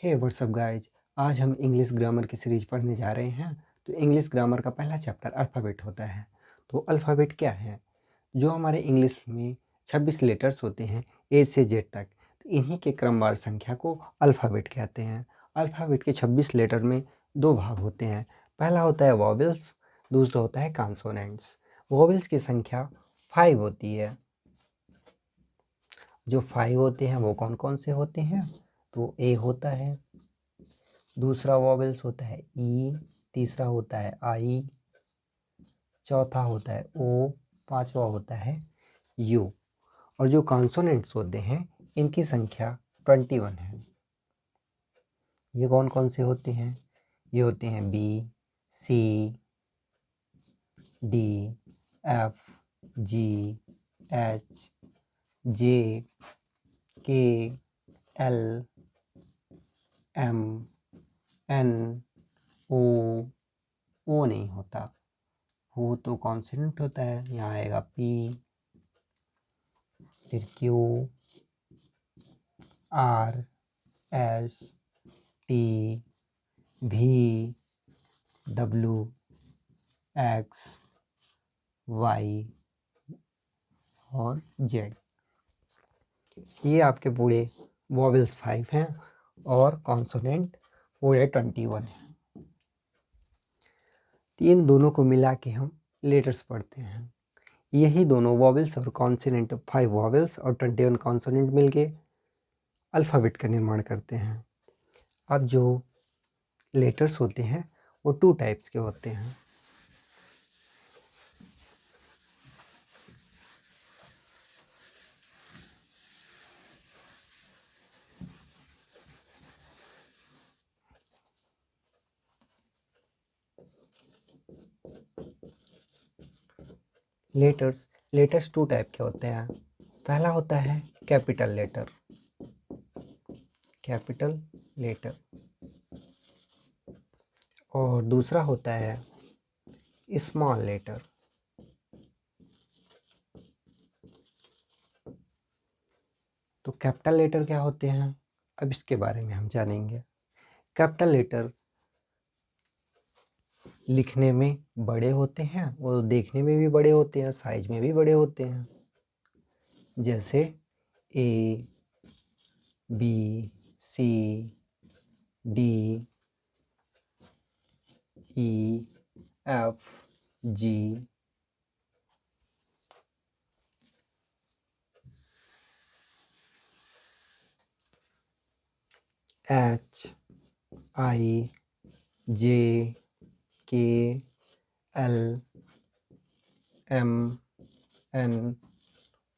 हे what's up guys, आज हम English grammar की सीरीज पढ़ने जा रहे हैं। तो इंग्लिश ग्रामर का पहला चैप्टर अल्फ़ाबेट होता है। तो अल्फ़ाबेट क्या है? जो हमारे इंग्लिश में 26 लेटर्स होते हैं ए से जेड तक, तो इन्हीं के क्रमवार संख्या को अल्फ़ाबेट कहते हैं। अल्फ़ाबेट के 26 लेटर में दो भाग होते हैं। पहला होता है वॉवेल्स, दूसरा होता है कॉन्सोनेंट्स। वॉवेल्स की संख्या 5 होती है। जो 5 होते हैं वो कौन कौन से होते हैं? तो ए होता है, दूसरा वॉवेल्स होता है ई, तीसरा होता है आई, चौथा होता है ओ, पांचवा होता है यू। और जो कॉन्सोनेंट्स होते हैं इनकी संख्या 21 है। ये कौन कौन से होते हैं? ये होते हैं B, C, D, F, G, H, जे, के, एल, एम, एन, ओ नहीं होता, वो तो कॉन्सोनेंट होता है। यहाँ आएगा पी, फिर क्यू, आर, एस, टी, भी, डब्ल्यू, एक्स, वाई और जेड। ये आपके पूरे वॉवेल्स 5 हैं और कॉन्सोनेंट पूरे 21 हैं। तो इन दोनों को मिला के हम लेटर्स पढ़ते हैं। यही दोनों वॉवेल्स और कॉन्सोनेंट, 5 वॉवेल्स और 21 कॉन्सोनेंट मिलके अल्फ़ाबेट का निर्माण करते हैं। अब जो लेटर्स होते हैं वो 2 टाइप्स के होते हैं। लेटर्स 2 टाइप के होते हैं। पहला होता है कैपिटल लेटर, और दूसरा होता है स्मॉल लेटर। तो कैपिटल लेटर क्या होते हैं, अब इसके बारे में हम जानेंगे। कैपिटल लेटर लिखने में बड़े होते हैं और देखने में भी बड़े होते हैं, साइज में भी बड़े होते हैं। जैसे A, B, C, D, E, F, G, H, I, J, K, L, M, N,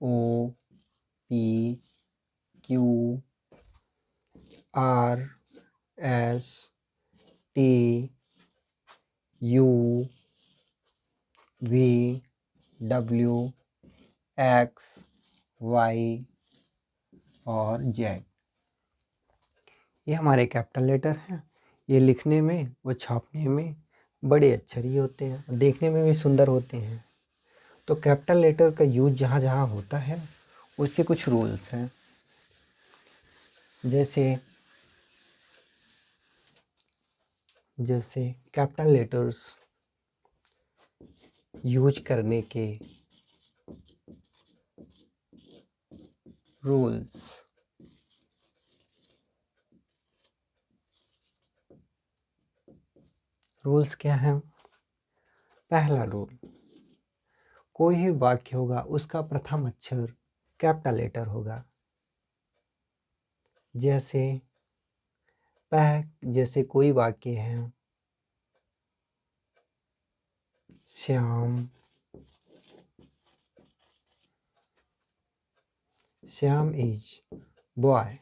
O, P, Q, R, S, T, U, V, W, X, Y और जेड। ये हमारे कैपिटल लेटर हैं। ये लिखने में व छापने में बड़े अक्षर ही होते हैं और देखने में भी सुंदर होते हैं। तो कैपिटल लेटर का यूज जहाँ जहाँ होता है उसके कुछ रूल्स हैं। जैसे कैपिटल लेटर्स यूज करने के रूल्स क्या हैं? पहला रूल, कोई भी वाक्य होगा उसका प्रथम अक्षर कैपिटल लेटर होगा। जैसे कोई वाक्य है, श्याम इज बॉय,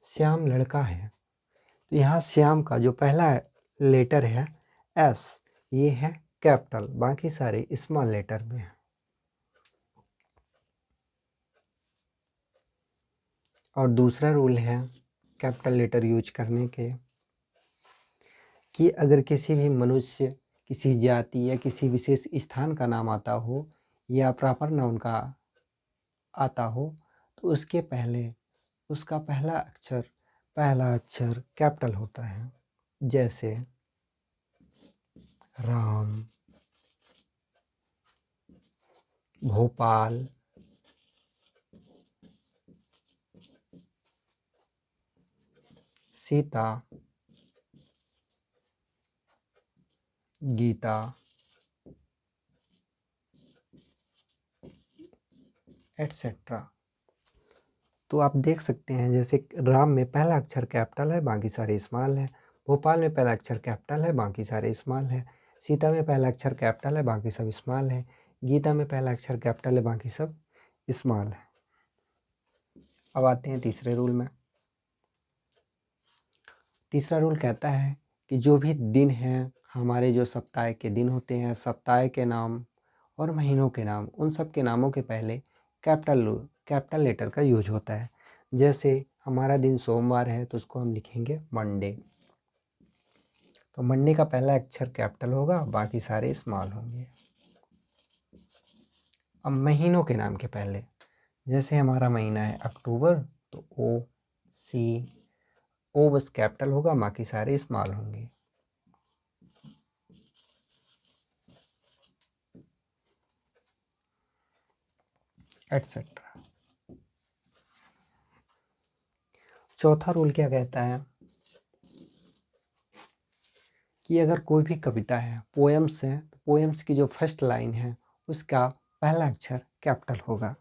श्याम लड़का है। तो यहाँ श्याम का जो पहला लेटर है एस, ये है कैपिटल, बाकी सारे स्मॉल लेटर में है। और दूसरा रूल है कैपिटल लेटर यूज करने के, कि अगर किसी भी मनुष्य, किसी जाति या किसी विशेष स्थान का नाम आता हो या प्रॉपर नाउन का आता हो तो उसके पहले उसका पहला अक्षर पहला अक्षर कैपिटल होता है, जैसे राम, भोपाल, सीता, गीता, एटसेट्रा। तो आप देख सकते हैं जैसे राम में पहला अक्षर कैपिटल है, बाकी सारे स्मॉल है। भोपाल में पहला अक्षर कैपिटल है, बाकी सारे स्मॉल है। सीता में पहला अक्षर कैपिटल है, बाकी सब स्मॉल है। गीता में पहला अक्षर कैपिटल है, बाकी सब स्मॉल है। अब आते हैं तीसरे रूल में। तीसरा रूल कहता है कि जो भी दिन हैं, हमारे जो सप्ताह के दिन होते हैं, सप्ताह के नाम और महीनों के नाम, उन सब के नामों के पहले कैपिटल लेटर का यूज होता है। जैसे हमारा दिन सोमवार है तो उसको हम लिखेंगे मंडे। तो मंडे का पहला अक्षर कैपिटल होगा, बाकी सारे स्मॉल होंगे। अब महीनों के नाम के पहले, जैसे हमारा महीना है अक्टूबर, तो ओ बस कैपिटल होगा, बाकी सारे स्मॉल होंगे। एटसेट्रा। चौथा रूल क्या कहता है कि अगर कोई भी कविता है, पोएम्स है, तो पोएम्स की जो फर्स्ट लाइन है उसका पहला अक्षर कैपिटल होगा।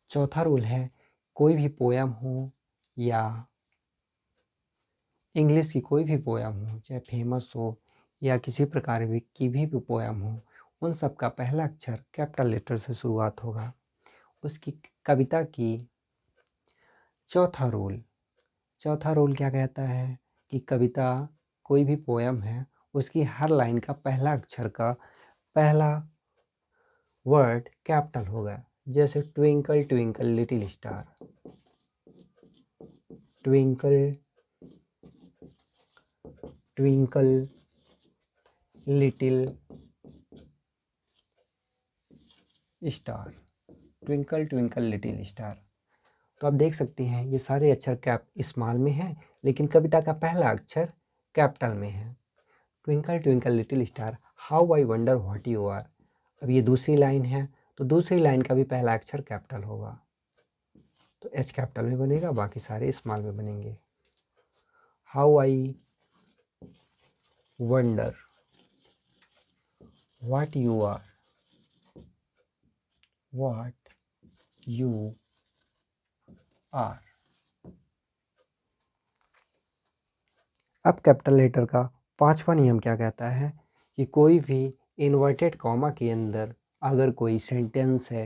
चौथा रूल है, कोई भी पोयम हो या इंग्लिश की कोई भी पोयम हो, चाहे फेमस हो या किसी प्रकार की भी पोयम हो, उन सब का पहला अक्षर कैपिटल लेटर से शुरुआत होगा। उसकी कविता की चौथा रूल क्या कहता है कि कविता, कोई भी पोयम है, उसकी हर लाइन का पहला अक्षर का पहला वर्ड कैपिटल होगा। जैसे twinkle twinkle little star, twinkle twinkle little star, twinkle twinkle little star. तो आप देख सकते हैं ये सारे अक्षर कैप स्मॉल में हैं, लेकिन कविता का पहला अक्षर कैपिटल में है। Twinkle twinkle little star, how I wonder what you are. अब ये दूसरी लाइन है, तो दूसरी लाइन का भी पहला अक्षर कैपिटल होगा, तो एच कैपिटल में बनेगा, बाकी सारे स्मॉल में बनेंगे। How I wonder what you are, what you are. अब कैपिटल लेटर का पांचवा नियम क्या कहता है कि कोई भी इन्वर्टेड कॉमा के अंदर अगर कोई सेंटेंस है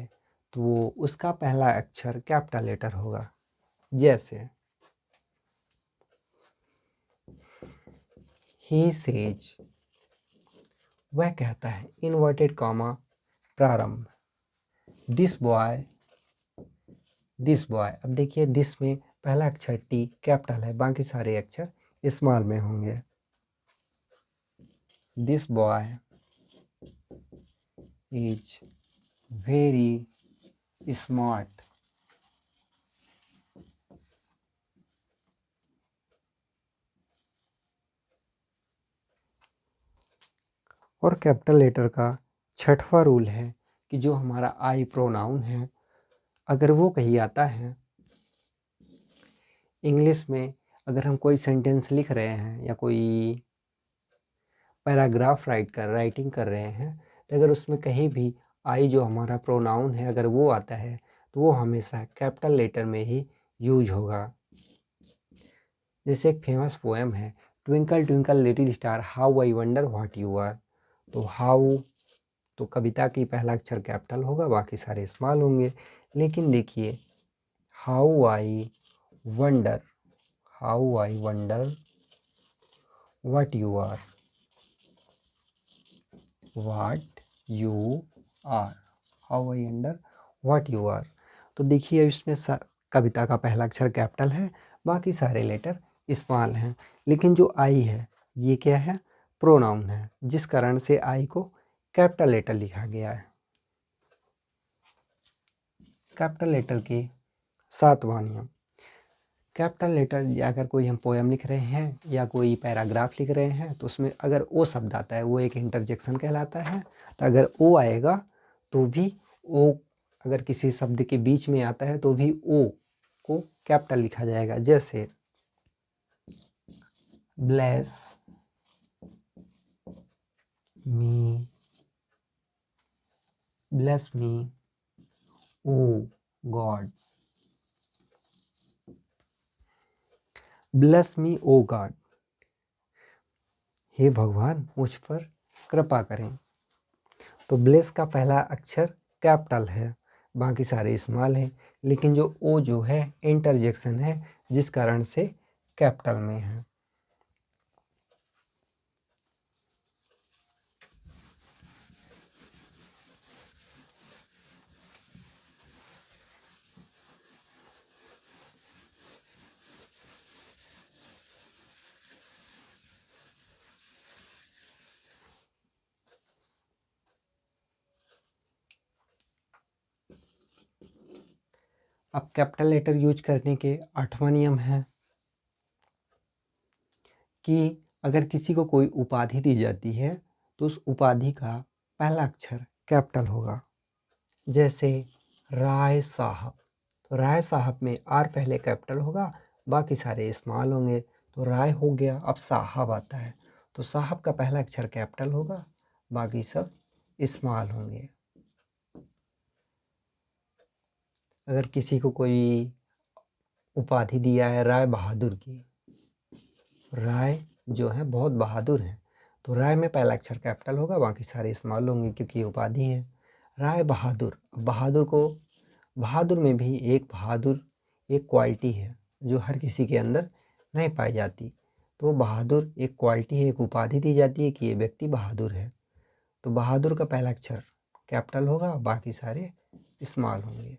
तो वो उसका पहला अक्षर कैपिटल लेटर होगा। जैसे ही सेज, वह कहता है, इन्वर्टेड कॉमा प्रारंभ। दिस बॉय, अब देखिए दिस में पहला अक्षर टी कैपिटल है, बाकी सारे अक्षर स्मॉल में होंगे। This boy is very smart, और कैपिटल लेटर का छठवां रूल है कि जो हमारा आई प्रोनाउन है, अगर वो कहीं आता है इंग्लिश में, अगर हम कोई सेंटेंस लिख रहे हैं या कोई पैराग्राफ राइटिंग कर रहे हैं, तो अगर उसमें कहीं भी आई जो हमारा प्रोनाउन है अगर वो आता है तो वो हमेशा कैपिटल लेटर में ही यूज होगा। जैसे एक फेमस पोएम है, twinkle twinkle little star how I wonder what you are. तो हाउ, तो कविता की पहला अक्षर कैपिटल होगा, बाकी सारे स्मॉल होंगे। लेकिन देखिए how I wonder what you are, how I wonder what you are. तो देखिए इसमें कविता का पहला अक्षर कैपिटल है, बाकी सारे लेटर स्मॉल हैं। लेकिन जो आई है ये क्या है, प्रोनाउन है, जिस कारण से आई को कैपिटल लेटर लिखा गया है। कैपिटल लेटर के 7वां नियम, कैपिटल लेटर अगर कोई हम पोएम लिख रहे हैं या कोई पैराग्राफ लिख रहे हैं तो उसमें अगर ओ शब्द आता है वो एक इंटरजेक्शन कहलाता है। तो अगर ओ आएगा तो भी ओ, अगर किसी शब्द के बीच में आता है तो भी ओ को कैपिटल लिखा जाएगा। जैसे ब्लेस मी, ब्लेस मी ओ गॉड, ब्लेस मी ओ गॉड, हे भगवान मुझ पर कृपा करें। तो ब्लेस का पहला अक्षर कैपिटल है, बाकी सारे स्मॉल हैं, लेकिन जो ओ जो है इंटरजेक्शन है, जिस कारण से कैपिटल में है। अब कैपिटल लेटर यूज करने के 8वां नियम है कि अगर किसी को कोई उपाधि दी जाती है तो उस उपाधि का पहला अक्षर कैपिटल होगा। जैसे राय साहब, तो राय साहब में आर पहले कैपिटल होगा, बाकी सारे स्मॉल होंगे। तो राय हो गया, अब साहब आता है तो साहब का पहला अक्षर कैपिटल होगा, बाकी सब स्मॉल होंगे। अगर किसी को कोई उपाधि दिया है राय बहादुर की, राय जो है बहुत बहादुर है, तो राय में पहला अक्षर कैपिटल होगा, बाकी सारे स्मॉल होंगे क्योंकि ये उपाधि है। राय बहादुर, बहादुर को, बहादुर में भी एक बहादुर एक क्वालिटी है जो हर किसी के अंदर नहीं पाई जाती। तो बहादुर एक क्वालिटी है, एक उपाधि दी जाती है कि ये व्यक्ति बहादुर है। तो बहादुर का पहला अक्षर कैपिटल होगा, बाकी सारे स्मॉल होंगे।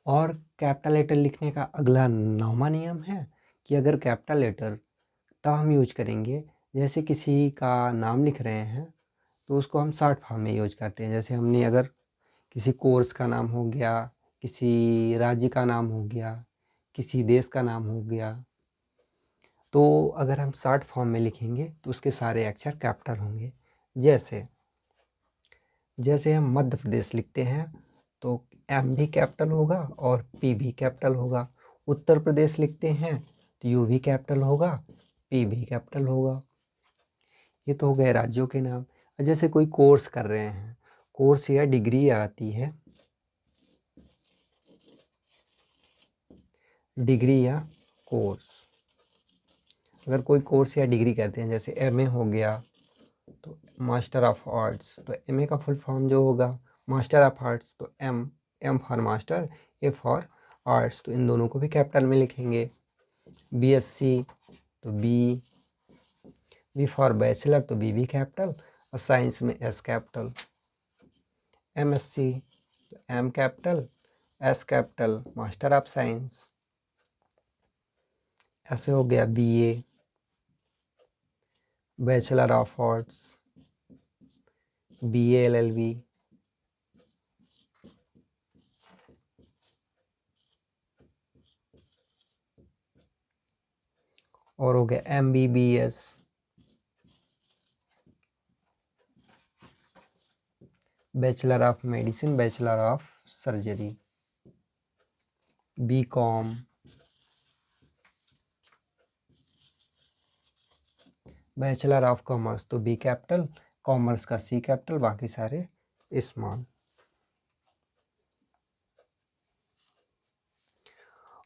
और कैपिटल लेटर लिखने का अगला 9वां नियम है कि अगर कैपिटल लेटर तब हम यूज करेंगे, जैसे किसी का नाम लिख रहे हैं तो उसको हम शॉर्ट फॉर्म में यूज करते हैं। जैसे हमने अगर किसी कोर्स का नाम हो गया, किसी राज्य का नाम हो गया, किसी देश का नाम हो गया, तो अगर हम शॉर्ट फॉर्म में लिखेंगे तो उसके सारे अक्षर कैपिटल होंगे। जैसे हम मध्य प्रदेश लिखते हैं तो एम भी कैपिटल होगा और पी भी कैपिटल होगा। उत्तर प्रदेश लिखते हैं तो यू भी कैपिटल होगा, पी भी कैपिटल होगा। ये तो हो गए राज्यों के नाम। जैसे कोई कोर्स कर रहे हैं, कोर्स या डिग्री आती है, डिग्री या कोर्स, अगर कोई कोर्स या डिग्री करते हैं जैसे एमए हो गया तो मास्टर ऑफ आर्ट्स, तो एमए का फुल फॉर्म जो होगा मास्टर ऑफ आर्ट्स, तो M for master, A for arts, तो इन दोनों को भी कैपिटल में लिखेंगे। बीएससी तो बी फॉर बैचलर, तो बी भी कैपिटल, और साइंस में एस कैपिटल। एमएससी तो M capital, S capital, master of science. ऐसे हो गया BA, bachelor of arts, BA LLB, और हो गया MBBS, bachelor of medicine, bachelor of surgery, BCom, bachelor of commerce, तो बी कैपिटल, कॉमर्स का सी कैपिटल, बाकी सारे स्मॉल।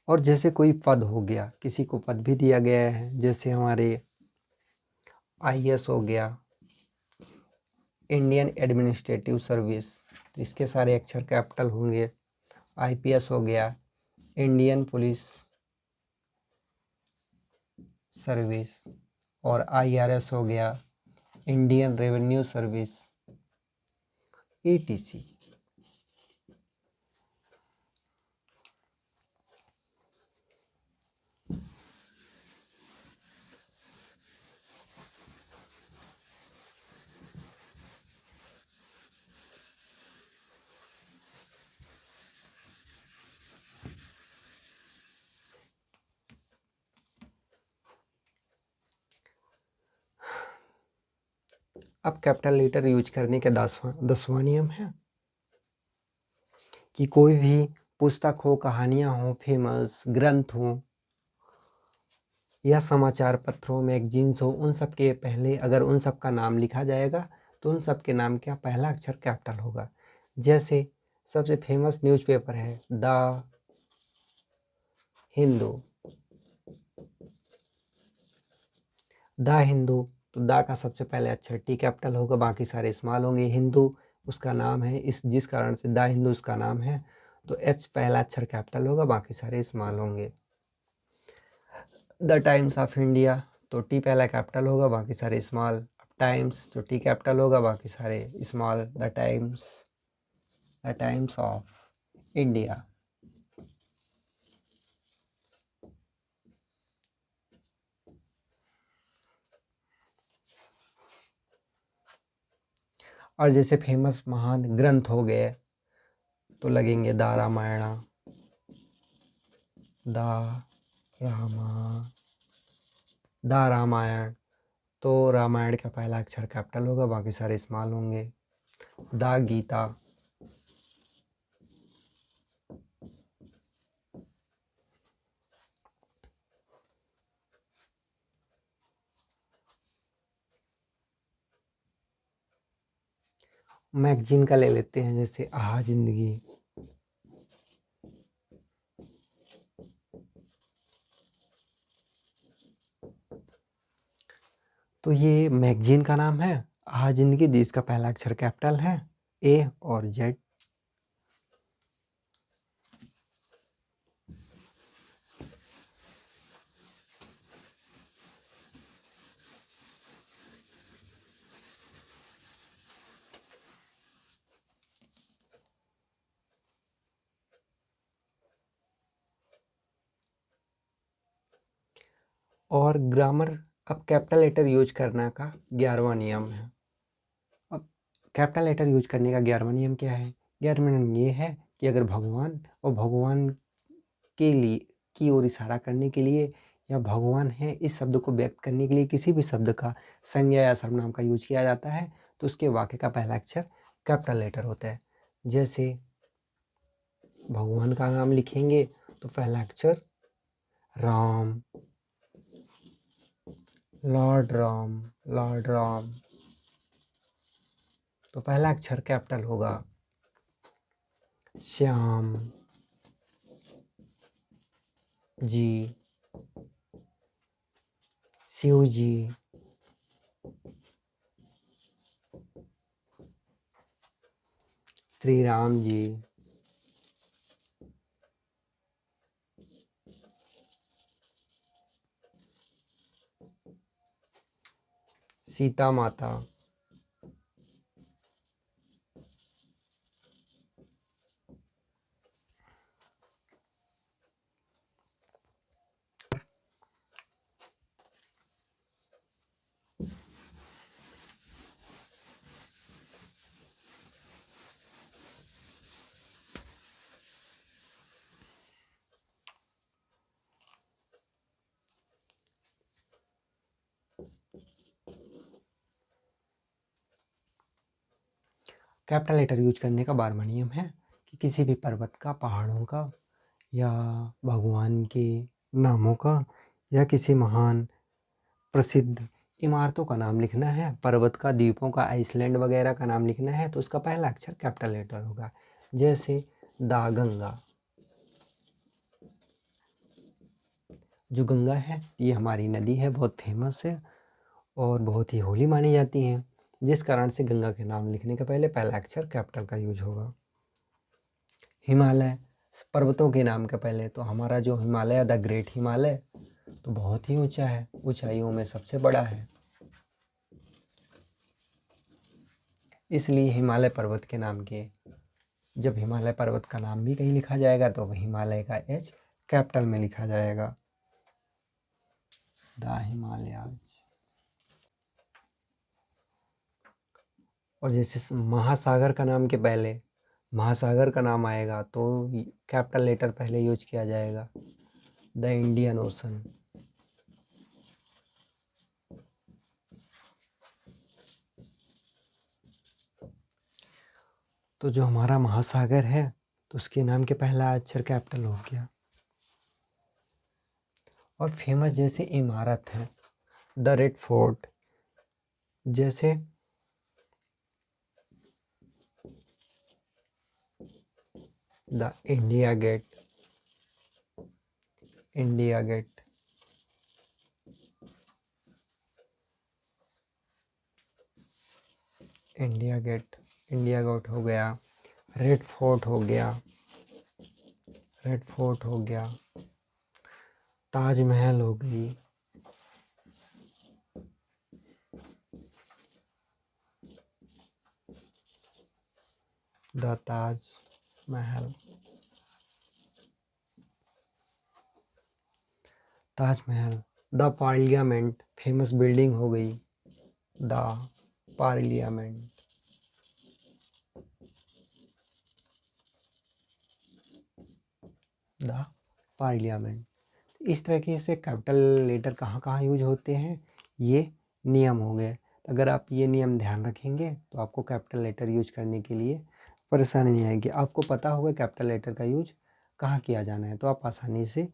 और जैसे कोई पद हो गया, किसी को पद भी दिया गया है, जैसे हमारे आईएएस हो गया, इंडियन एडमिनिस्ट्रेटिव सर्विस, तो इसके सारे अक्षर कैपिटल होंगे। आईपीएस हो गया, इंडियन पुलिस सर्विस, और IRS हो गया, इंडियन रेवेन्यू सर्विस, ETC। अब कैपिटल लेटर यूज करने के 10वां नियम है कि कोई भी पुस्तक हो, कहानियाँ हो, फेमस ग्रंथ हो या समाचार पत्रों, मैगजीन्स हो, उन सब के पहले अगर उन सब का नाम लिखा जाएगा तो उन सब के नाम का पहला अक्षर कैपिटल होगा। जैसे सबसे फेमस न्यूज़पेपर है द हिंदू। द हिंदू, तो द का सबसे पहले अक्षर टी कैपिटल होगा, बाकी सारे स्मॉल होंगे। हिंदू उसका नाम है, इस जिस कारण से द हिंदू उसका नाम है, तो एच पहला अक्षर कैपिटल होगा, बाकी सारे स्मॉल होंगे। द टाइम्स ऑफ इंडिया, तो टी पहला कैपिटल होगा, बाकी सारे स्मॉल। टाइम्स, तो टी कैपिटल होगा, बाकी सारे small. The times of India. और जैसे फेमस महान ग्रंथ हो गए तो लगेंगे द रामायण, द रामायण, तो रामायण का पहला अक्षर कैपिटल होगा, बाकी सारे स्मॉल होंगे। द गीता, मैगजीन का ले लेते हैं जैसे आहा जिंदगी, तो ये मैगजीन का नाम है आहा जिंदगी, जिसका पहला अक्षर कैपिटल है ए और जेड। और ग्रामर, अब कैपिटल लेटर यूज करने का 11वां नियम है। अब कैपिटल लेटर यूज करने का 11वां नियम क्या है? 11वां नियम ये है कि अगर भगवान और भगवान के लिए की ओर इशारा करने के लिए या भगवान है इस शब्द को व्यक्त करने के लिए किसी भी शब्द का संज्ञा या सर्वनाम का यूज किया जाता है तो उसके वाक्य का पहला अक्षर कैपिटल लेटर होता है। जैसे भगवान का नाम लिखेंगे तो पहला अक्षर राम, लॉर्ड राम, तो पहला अक्षर कैपिटल होगा। श्याम जी, शिव जी, श्री राम जी, सीता माता, कैपिटल लेटर यूज करने का 12वां नियम है कि किसी भी पर्वत का, पहाड़ों का या भगवान के नामों का या किसी महान प्रसिद्ध इमारतों का नाम लिखना है, पर्वत का, द्वीपों का, आइसलैंड वगैरह का नाम लिखना है तो उसका पहला अक्षर कैपिटल लेटर होगा। जैसे द गंगा, जो गंगा है ये हमारी नदी है, बहुत फेमस है और बहुत ही होली मानी जाती है, जिस कारण से गंगा के नाम लिखने के पहले पहला अक्षर कैपिटल का यूज होगा। हिमालय, पर्वतों के नाम के पहले तो हमारा जो हिमालय द ग्रेट हिमालय, तो बहुत ही ऊंचा है, ऊंचाइयों में सबसे बड़ा है, इसलिए हिमालय पर्वत के नाम के, जब हिमालय पर्वत का नाम भी कहीं लिखा जाएगा तो हिमालय का एच कैपिटल में लिखा जाएगा, द हिमालयाज। और जैसे महासागर का नाम के पहले महासागर का नाम आएगा तो कैपिटल लेटर पहले यूज किया जाएगा, द इंडियन ओशन। तो जो हमारा महासागर है तो उसके नाम के पहला अक्षर कैपिटल हो गया। और फेमस जैसे इमारत है, द रेड फोर्ट, जैसे the India Gate, India Gate, India Gate, India Gate हो गया, रेड फोर्ट हो गया, रेड फोर्ट हो गया, ताजमहल हो गई, the Taj Mahal, Taj Mahal, the parliament, famous building हो गई, द पार्लियामेंट, द पार्लियामेंट। इस तरीके से कैपिटल लेटर कहाँ कहाँ यूज होते हैं, ये नियम हो गए। अगर आप ये नियम ध्यान रखेंगे तो आपको कैपिटल लेटर यूज करने के लिए परेशानी नहीं आएगी। आपको पता होगा कैपिटल लेटर का यूज कहाँ किया जाना है, तो आप आसानी से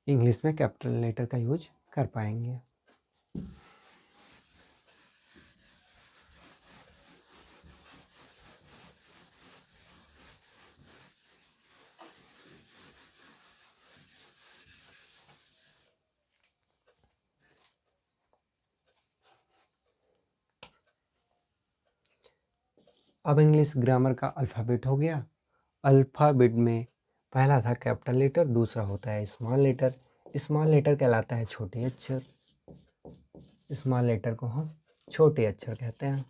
इंग्लिश में कैपिटल लेटर का यूज कर पाएंगे। अब इंग्लिश ग्रामर का अल्फ़ाबेट हो गया। अल्फ़ाबेट में पहला था कैपिटल लेटर, दूसरा होता है स्मॉल लेटर। स्मॉल लेटर कहलाता है छोटे अक्षर, स्मॉल लेटर को हम छोटे अक्षर कहते हैं।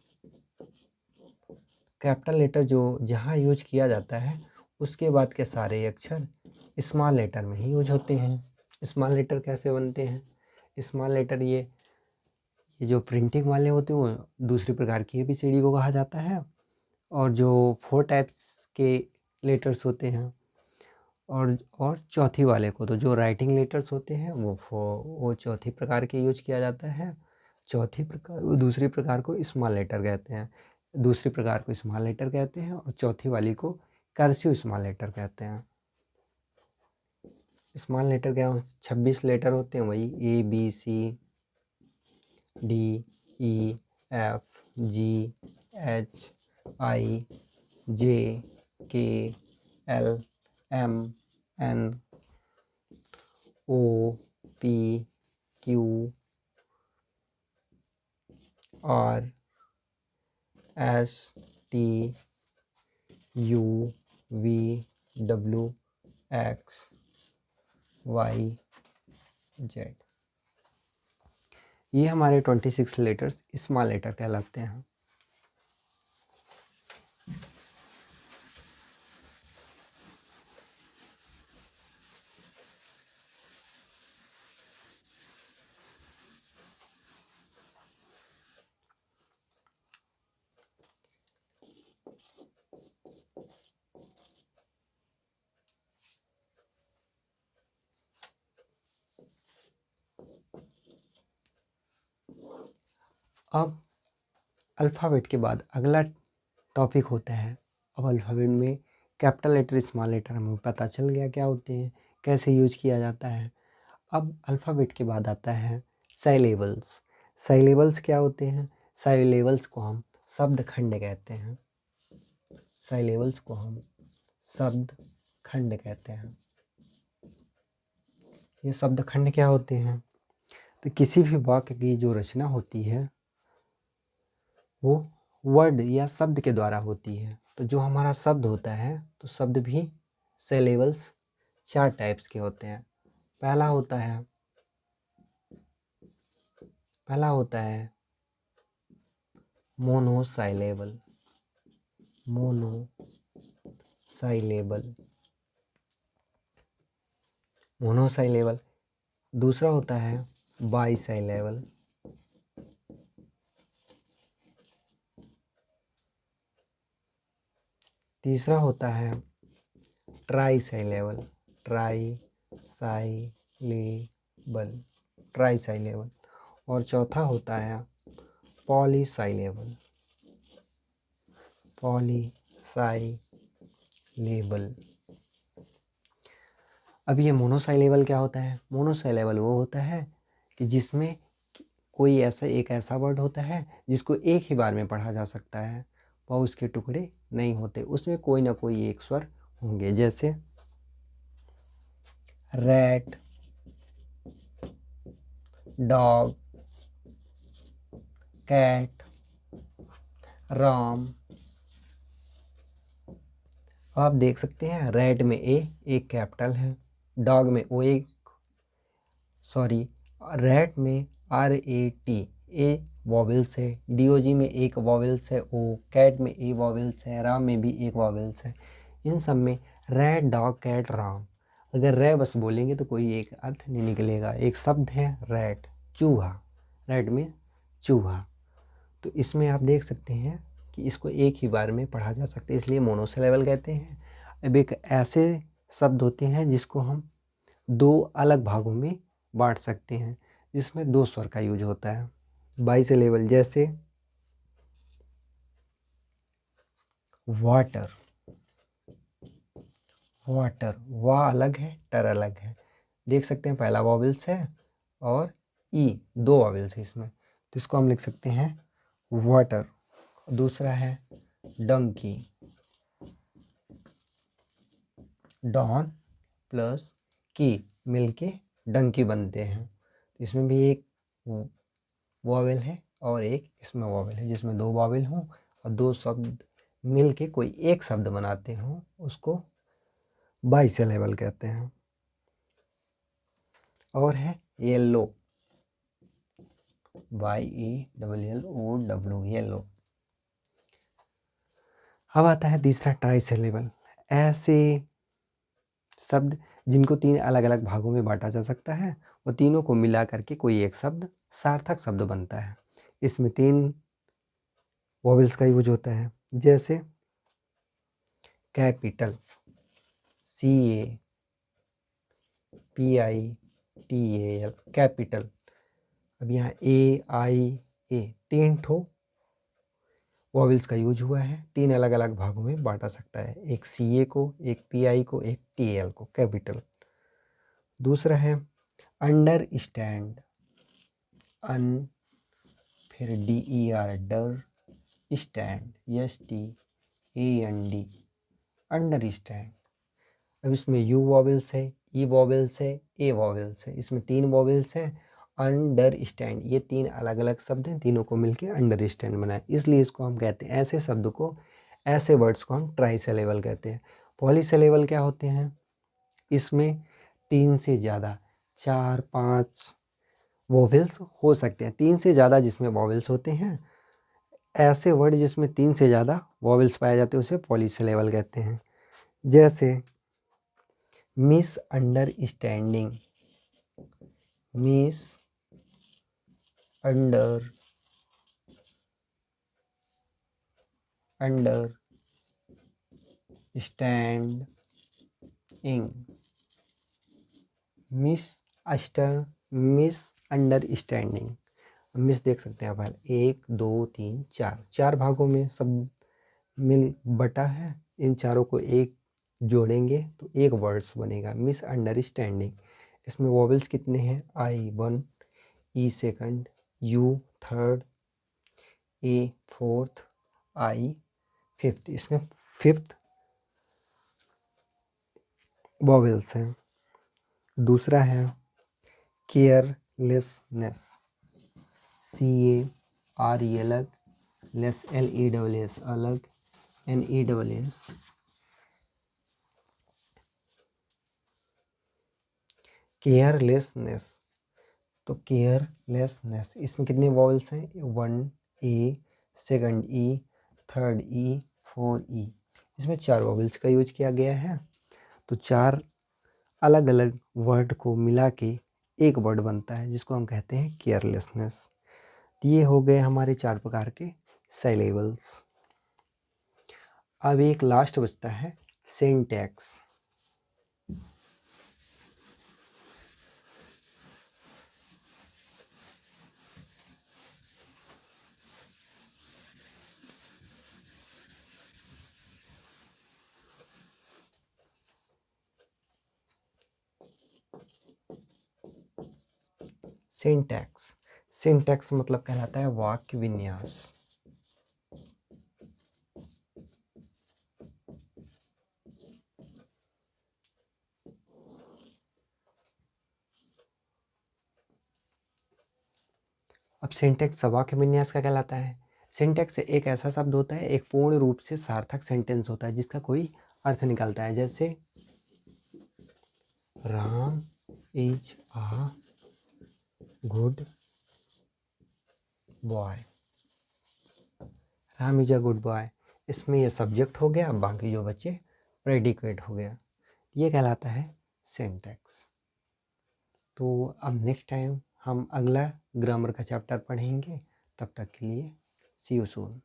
कैपिटल लेटर जो जहाँ यूज किया जाता है उसके बाद के सारे अक्षर स्मॉल लेटर में ही यूज होते हैं। स्मॉल लेटर कैसे बनते हैं, स्मॉल लेटर ये जो प्रिंटिंग वाले होते हैं वो दूसरी प्रकार की ABCD को कहा जाता है। और जो 4 टाइप्स के लेटर्स होते हैं और चौथी वाले को तो जो राइटिंग लेटर्स होते हैं वो चौथी प्रकार के यूज किया जाता है। चौथी प्रकार दूसरी प्रकार को स्मॉल लेटर कहते हैं, दूसरी प्रकार को स्मॉल लेटर कहते हैं और चौथी वाली को कर्सिव स्मॉल लेटर कहते हैं। स्मॉल लेटर क्या 26 लेटर होते हैं, वही ABCDEFGHIJKLMNOPQRSTUVWXYZ। ये हमारे 26 लेटर्स स्मॉल लेटर कहलाते हैं। अब अल्फ़ाबेट के बाद अगला टॉपिक होता है, अब अल्फ़ाबेट में कैपिटल लेटर स्मॉल लेटर हमें पता चल गया क्या होते हैं, कैसे यूज किया जाता है। अब अल्फ़ाबेट के बाद आता है साइलेबल्स। साइलेबल्स क्या होते हैं, साइलेबल्स को हम शब्द खंड कहते हैं, साइलेबल्स को हम शब्द खंड कहते हैं। ये शब्द खंड क्या होते हैं, तो किसी भी वाक्य की जो रचना होती है वो वर्ड या शब्द के द्वारा होती है। तो जो हमारा शब्द होता है तो शब्द भी सिलेबल्स 4 टाइप्स के होते हैं। पहला होता है मोनोसाइलेबल। मोनोसाइलेबल। दूसरा होता है बाइसाइलेबल। तीसरा होता है ट्राइसाइलेबल। ट्राइसाइलेबल। और चौथा होता है पॉलीसाइलेबल। अब ये मोनोसाइलेबल क्या होता है? मोनोसाइलेबल वो होता है कि जिसमें कोई ऐसा वर्ड होता है जिसको एक ही बार में पढ़ा जा सकता है और उसके टुकड़े नहीं होते, उसमें कोई ना कोई एक स्वर होंगे। जैसे रैट, डॉग, कैट, राम। आप देख सकते हैं रैट में एक कैपिटल है, डॉग में रैट में RAT वॉवेल्स है, DOG में एक वॉवेल्स है O, कैट में A वॉवेल्स है, राम में भी एक वॉवेल्स है। इन सब में रैट, डॉग, कैट, राम। अगर रै बस बोलेंगे तो कोई एक अर्थ नहीं निकलेगा। एक शब्द है रैट, चूहा। रैट में चूहा। तो इसमें आप देख सकते हैं कि इसको एक ही बार में पढ़ा जा सकता है, इसलिए मोनोसिलेबल कहते हैं। अब एक ऐसे शब्द होते हैं जिसको हम दो अलग भागों में बांट सकते हैं, जिसमें दो स्वर का यूज होता है। बाइसिलेबल, जैसे वाटर। वाह अलग है, टर अलग है। देख सकते हैं पहला वॉवेल्स है और दो वॉवेल्स है इसमें, तो इसको हम लिख सकते हैं वाटर। दूसरा है डंकी। डॉन प्लस की मिलके डंकी बनते हैं। इसमें भी एक वॉवेल है और एक इसमें वॉवेल है। जिसमें दो वॉवेल हों और दो शब्द मिलके कोई एक शब्द बनाते हों उसको बाइसिलेबल कहते हैं। और है येलो, YELLO, येलो। अब आता है तीसरा ट्राइसिलेबल। ऐसे शब्द जिनको तीन अलग अलग भागों में बांटा जा सकता है, वो तीनों को मिला करके कोई एक शब्द सार्थक शब्द बनता है। इसमें तीन वॉवेल्स का यूज होता है, जैसे कैपिटल CAPITAL, कैपिटल। अब यहाँ AIA तीन ठो वॉवेल्स का यूज हुआ है, तीन अलग अलग भागों में बांटा सकता है, एक CA को, एक PI को, एक TL को, कैपिटल। दूसरा है अंडरस्टैंड, फिर DER, डर, स्टैंड, STAND, अंडरस्टैंड। अब इसमें U वॉवेल्स है, E वॉवेल्स है, A वॉवेल्स है। इसमें तीन वॉवेल्स हैं। अंडरस्टैंड, ये तीन अलग अलग शब्द हैं, तीनों को मिलके अंडरस्टैंड बनाए, इसलिए इसको हम कहते हैं, ऐसे शब्द को, ऐसे वर्ड्स को हम ट्राइसिलेबल कहते हैं। पॉलीसिलेबल क्या होते हैं? इसमें तीन से ज़्यादा, 4-5 वॉवेल्स हो सकते हैं। तीन से ज़्यादा जिसमें वॉवेल्स होते हैं, ऐसे वर्ड जिसमें तीन से ज़्यादा वॉवेल्स पाए जाते हैं उसे पॉलीसिलेबल कहते हैं। जैसे मिसअंडरस्टैंडिंग, मिसअंडरस्टैंडिंग। मिस देख सकते हैं आप, 1 2 3 4, चार भागों में सब मिल बटा है। इन चारों को एक जोड़ेंगे तो एक वर्ड्स बनेगा, मिसअंडरस्टैंडिंग। इसमें वॉवेल्स कितने हैं? I 1, E 2, U 3, A 4, I 5। इसमें 5th वॉवेल्स हैं। दूसरा है केयरलेसनेस, CARE अलग, LESS अलग, NESS। केयरलेसनेस। तो केयरलेसनेस, इसमें कितने वॉवल्स हैं? 1 ए, सेकंड ई, थर्ड ई, 4 ई। इसमें 4 वॉवल्स का यूज किया गया है। तो 4 अलग अलग वर्ड को मिला के एक वर्ड बनता है जिसको हम कहते हैं केयरलेसनेस। ये हो गए हमारे 4 प्रकार के सिलेबल्स। अब एक लास्ट बचता है सिंटैक्स। सिंटैक्स, सिंटैक्स मतलब कहलाता है वाक्य विन्यास। अब सिंटैक्स वाक्य विन्यास का कहलाता है। सिंटैक्स एक ऐसा शब्द होता है, एक पूर्ण रूप से सार्थक सेंटेंस होता है जिसका कोई अर्थ निकलता है। जैसे Ram is a good boy. Ram is a good boy, इसमें ये सब्जेक्ट हो गया, बाकी जो बचे प्रेडिकेट हो गया। ये कहलाता है सिंटैक्स। तो अब नेक्स्ट टाइम हम अगला ग्रामर का चैप्टर पढ़ेंगे। तब तक के लिए सी यू सून।